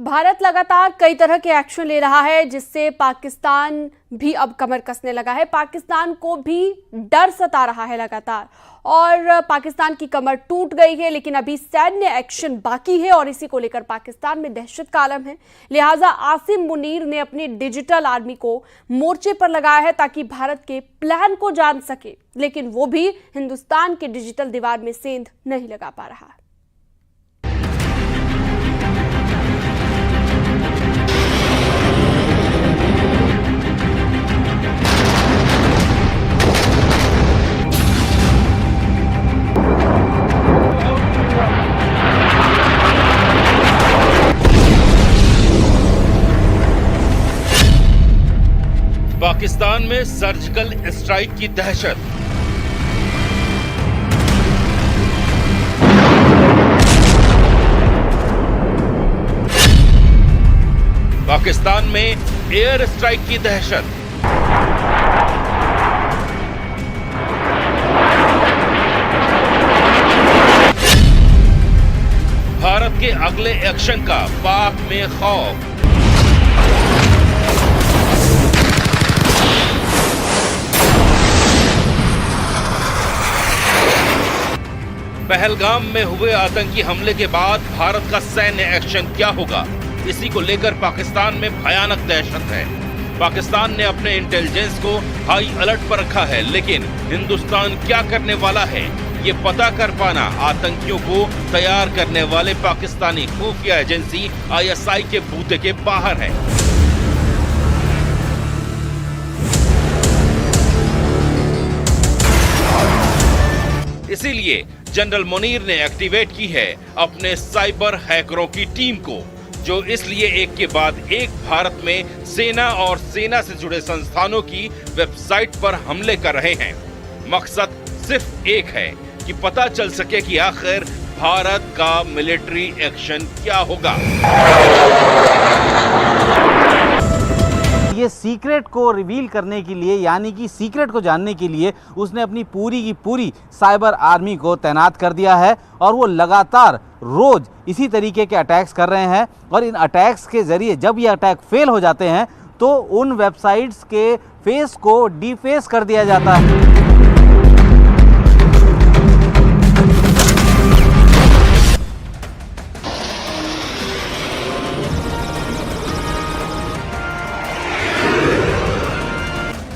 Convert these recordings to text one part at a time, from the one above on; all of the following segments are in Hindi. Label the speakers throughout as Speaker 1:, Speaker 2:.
Speaker 1: भारत लगातार कई तरह के एक्शन ले रहा है, जिससे पाकिस्तान भी अब कमर कसने लगा है। पाकिस्तान को भी डर सता रहा है लगातार, और पाकिस्तान की कमर टूट गई है, लेकिन अभी सैन्य एक्शन बाकी है और इसी को लेकर पाकिस्तान में दहशत का आलम है। लिहाजा आसिम मुनीर ने अपनी डिजिटल आर्मी को मोर्चे पर लगाया है ताकि भारत के प्लान को जान सके, लेकिन वो भी हिंदुस्तान के डिजिटल दीवार में सेंध नहीं लगा पा रहा है।
Speaker 2: पाकिस्तान में सर्जिकल स्ट्राइक की दहशत। पाकिस्तान में एयर स्ट्राइक की दहशत। भारत के अगले एक्शन का पाक में खौफ। पहलगाम में हुए आतंकी हमले के बाद भारत का सैन्य एक्शन क्या होगा, इसी को लेकर पाकिस्तान में भयानक दहशत है। पाकिस्तान ने अपने इंटेलिजेंस को हाई अलर्ट पर रखा है, लेकिन हिंदुस्तान क्या करने वाला है, ये पता कर पाना आतंकियों को तैयार करने वाले पाकिस्तानी खुफिया एजेंसी ISI के बूते के बाहर है। इसीलिए जनरल मुनीर ने एक्टिवेट की है अपने साइबर हैकरों की टीम को, जो इसलिए एक के बाद एक भारत में सेना और सेना से जुड़े संस्थानों की वेबसाइट पर हमले कर रहे हैं। मकसद सिर्फ एक है कि पता चल सके कि आखिर भारत का मिलिट्री एक्शन क्या होगा।
Speaker 3: ये सीक्रेट को रिवील करने के लिए, यानी कि सीक्रेट को जानने के लिए उसने अपनी पूरी की पूरी साइबर आर्मी को तैनात कर दिया है, और वो लगातार रोज इसी तरीके के अटैक्स कर रहे हैं। और इन अटैक्स के जरिए जब ये अटैक फेल हो जाते हैं तो उन वेबसाइट्स के फेस को डीफेस कर दिया जाता है।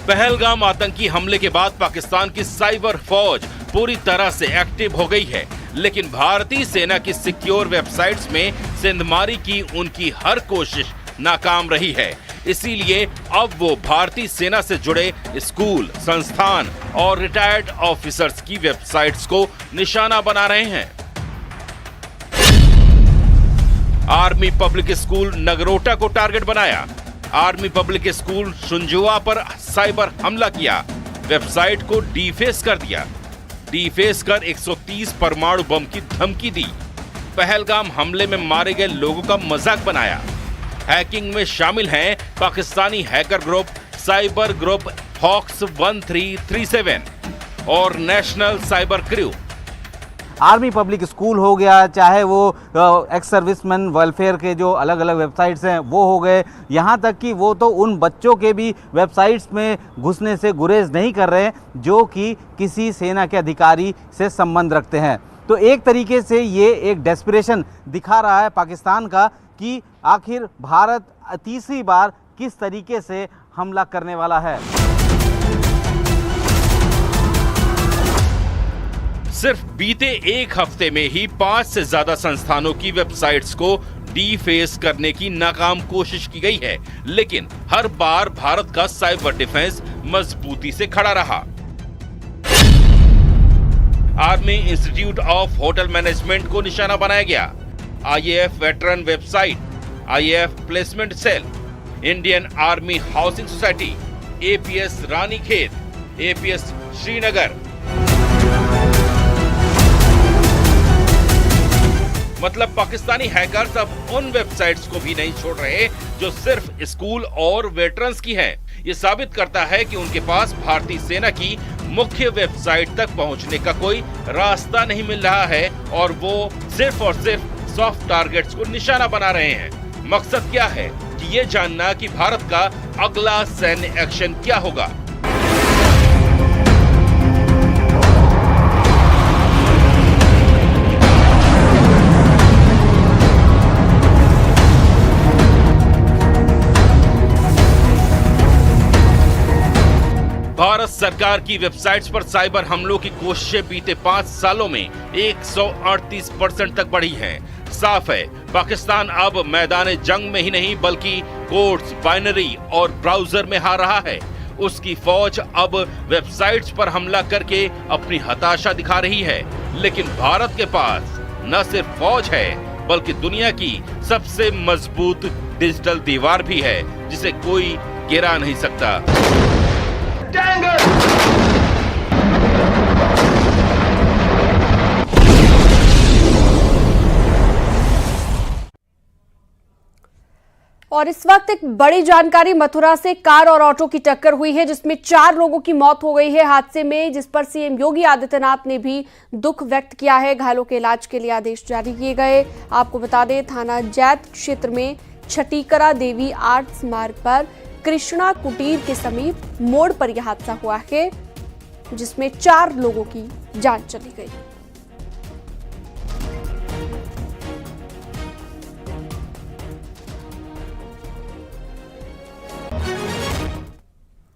Speaker 2: पहलगाम आतंकी हमले के बाद पाकिस्तान की साइबर फौज पूरी तरह से एक्टिव हो गई है, लेकिन भारतीय सेना की सिक्योर वेबसाइट्स में सेंधमारी की उनकी हर कोशिश नाकाम रही है। इसीलिए अब वो भारतीय सेना से जुड़े स्कूल, संस्थान और रिटायर्ड ऑफिसर्स की वेबसाइट्स को निशाना बना रहे हैं। आर्मी पब्लिक स्कूल नगरोटा को टारगेट बनाया। आर्मी पब्लिक स्कूल शुंजुआ पर साइबर हमला किया, वेबसाइट को डीफेस कर दिया। डीफेस कर 130 परमाणु बम की धमकी दी। पहलगाम हमले में मारे गए लोगों का मजाक बनाया। हैकिंग में शामिल हैं Pakistani hacker group cyber group hawks 1337 और national cyber crew.
Speaker 3: Army public school हो गया, चाहे वो एक्स सर्विसमैन वेलफेयर के जो अलग अलग वेबसाइट्स हैं वो हो गए, यहाँ तक कि वो तो उन बच्चों के भी वेबसाइट्स में घुसने से गुरेज नहीं कर रहे हैं जो कि किसी सेना के अधिकारी से संबंध रखते हैं। तो एक तरीके से ये एक डेस्परेशन दिखा रहा है पाकिस्तान का कि आखिर भारत तीसरी बार किस तरीके से हमला करने वाला है।
Speaker 2: सिर्फ बीते एक हफ्ते में ही 5 से ज्यादा संस्थानों की वेबसाइट्स को डीफेस करने की नाकाम कोशिश की गई है, लेकिन हर बार भारत का साइबर डिफेंस मजबूती से खड़ा रहा। Army institute of hotel management को निशाना बनाया गया। IAF veteran website, IAF placement cell, Indian army housing society, APS Ranikhet, APS Srinagar. मतलब पाकिस्तानी हैकर्स अब उन वेबसाइट्स को भी नहीं छोड़ रहे जो सिर्फ स्कूल और वेटरन्स की हैं। ये साबित करता है कि उनके पास भारतीय सेना की मुख्य वेबसाइट तक पहुंचने का कोई रास्ता नहीं मिल रहा है और वो सिर्फ और सिर्फ सॉफ्ट टारगेट्स को निशाना बना रहे हैं। मकसद क्या है कि ये जानना कि भारत का अगला सैन्य एक्शन क्या होगा। भारत सरकार की वेबसाइट्स पर साइबर हमलों की कोशिशें बीते 5 सालों में 138% तक बढ़ी हैं। साफ है, पाकिस्तान अब मैदान जंग में ही नहीं बल्कि कोड्स, बाइनरी और ब्राउजर में हार रहा है। उसकी फौज अब वेबसाइट्स पर हमला करके अपनी हताशा दिखा रही है। लेकिन भारत के पास न सिर्फ फौज है बल्कि दुनिया की सबसे मजबूत डिजिटल दीवार भी है जिसे कोई गिरा नहीं सकता।
Speaker 1: और इस वक्त एक बड़ी जानकारी, मथुरा से कार और ऑटो की टक्कर हुई है जिसमें 4 लोगों की मौत हो गई है हादसे में, जिस पर सीएम योगी आदित्यनाथ ने भी दुख व्यक्त किया है। घायलों के इलाज के लिए आदेश जारी किए गए। आपको बता दें, थाना जैत क्षेत्र में छटीकरा देवी आर्ट्स मार्ग पर कृष्णा कुटीर के समीप मोड़ पर यह हादसा हुआ है जिसमें 4 लोगों की जान चली गई।